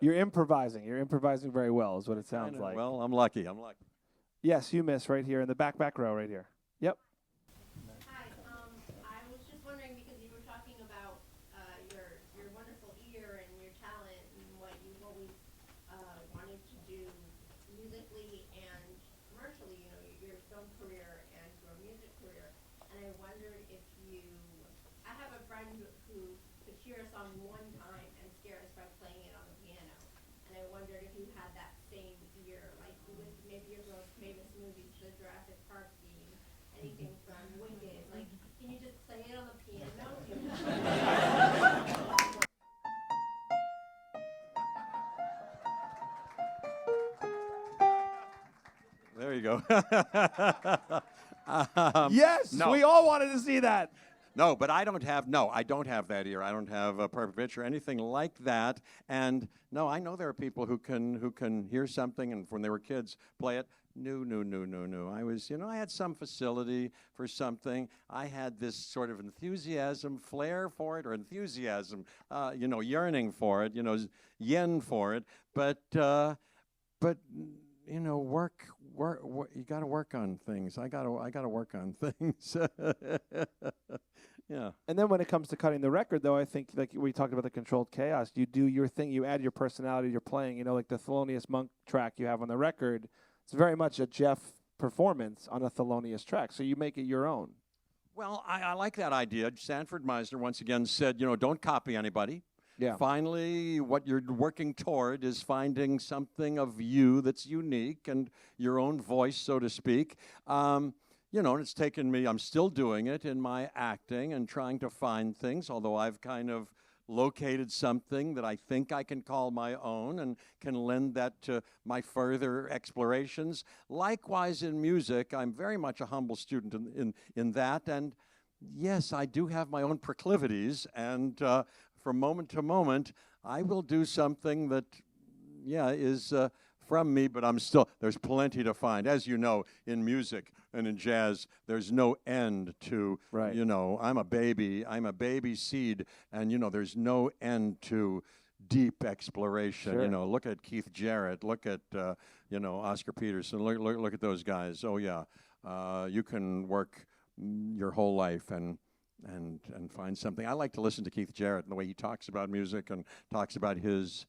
You're improvising. You're improvising very well, is what it sounds like. Well, I'm lucky. Yes, you miss right here in the back row right here. Yep. Hi, I was just wondering because you were talking about your wonderful ear and your talent and what you've always wanted to do musically and commercially, you know, your film career and your music career. And I wondered if I have a friend who could hear a song one time and scare us by playing it on the piano. And I wondered if you had that same ear, like with maybe your most famous movies, the Jurassic Park theme, anything from Wicked. Like, can you just play it on the piano? There you go. Yes, no. we all wanted to see that. No, but I don't have that ear. I don't have a perfect pitch or anything like that. And no, I know there are people who can hear something and when they were kids play it. No. I was, you know, I had some facility for something. I had this sort of enthusiasm, flair for it, or enthusiasm, you know, yearning for it, you know, yen for it. But you know, work. You got to work on things. I got to work on things. Yeah. And then when it comes to cutting the record, though, I think like we talked about the controlled chaos. You do your thing. You add your personality to your playing. You know, like the Thelonious Monk track you have on the record. It's very much a Jeff performance on a Thelonious track. So you make it your own. Well, I like that idea. Sanford Meisner once again said, you know, don't copy anybody. Yeah. Finally, what you're working toward is finding something of you that's unique and your own voice, so to speak. You know, and it's taken me, I'm still doing it in my acting and trying to find things, although I've kind of located something that I think I can call my own and can lend that to my further explorations. Likewise in music, I'm very much a humble student in that. And yes, I do have my own proclivities, and from moment to moment, I will do something that, yeah, is from me, but there's plenty to find. As you know, in music and in jazz, there's no end to, Right. You know, I'm a baby seed, and, you know, there's no end to deep exploration. Sure. You know, look at Keith Jarrett, look at, you know, Oscar Peterson, look at those guys. Oh, yeah, you can work your whole life and find something. I like to listen to Keith Jarrett and the way he talks about music and talks about his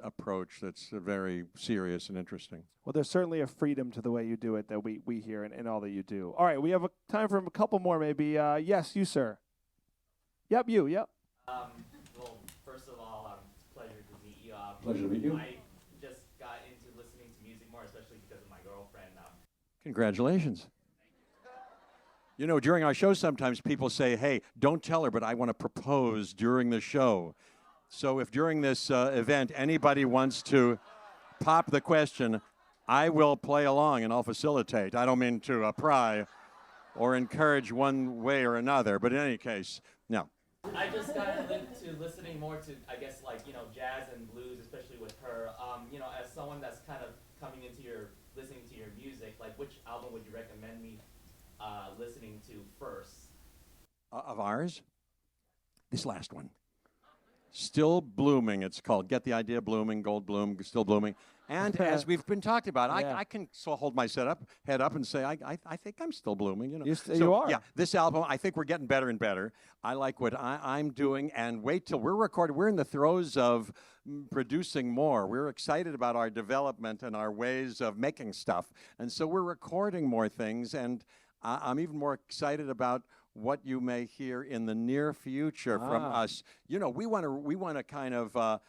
approach that's very serious and interesting. Well, there's certainly a freedom to the way you do it that we hear in all that you do. All right, we have time for a couple more maybe. Yes, you, sir. Yep, you, yep. Well, first of all, it's a pleasure to meet you. Pleasure to meet you. I just got into listening to music more, especially because of my girlfriend. Congratulations. You know, during our show, sometimes people say, hey, don't tell her, but I want to propose during the show. So if during this event anybody wants to pop the question, I will play along and I'll facilitate. I don't mean to pry or encourage one way or another, but in any case, no. I just got into listening more to, I guess, like, you know, jazz and blues, especially with her. You know, as someone that's kind of coming into listening to your music, like, which album would you recommend me listening to first? Of ours? This last one. Still Blooming, it's called. Get the idea? Blooming, Goldblum, Still Blooming. And as we've been talking about, I can hold my head up and say, I think I'm still blooming. You know, you are. Yeah, this album, I think we're getting better and better. I like what I'm doing, and wait till we're recording. We're in the throes of producing more. We're excited about our development and our ways of making stuff, and so we're recording more things. And I'm even more excited about what you may hear in the near future from us. You know, we want to kind of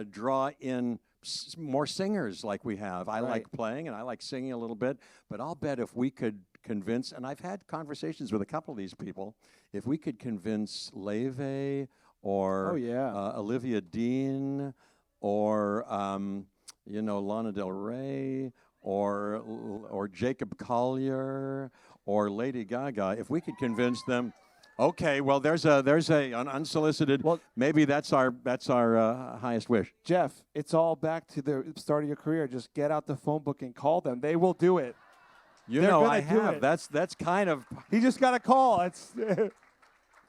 draw in more singers like we have. I like playing and I like singing a little bit, but I'll bet if we could convince, and I've had conversations with a couple of these people, if we could convince Leve or Olivia Dean or you know, Lana Del Rey or Jacob Collier or Lady Gaga, if we could convince them, okay, well, there's an unsolicited. Well, maybe that's our highest wish. Jeff, it's all back to the start of your career. Just get out the phone book and call them. They will do it. You know, I have. That's kind of. He just got a call. It's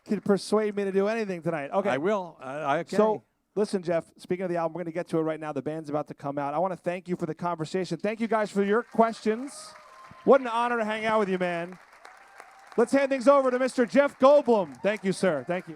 can persuade me to do anything tonight. Okay, I will. Okay. So. Listen, Jeff, speaking of the album, we're going to get to it right now. The band's about to come out. I want to thank you for the conversation. Thank you guys for your questions. What an honor to hang out with you, man. Let's hand things over to Mr. Jeff Goldblum. Thank you, sir. Thank you.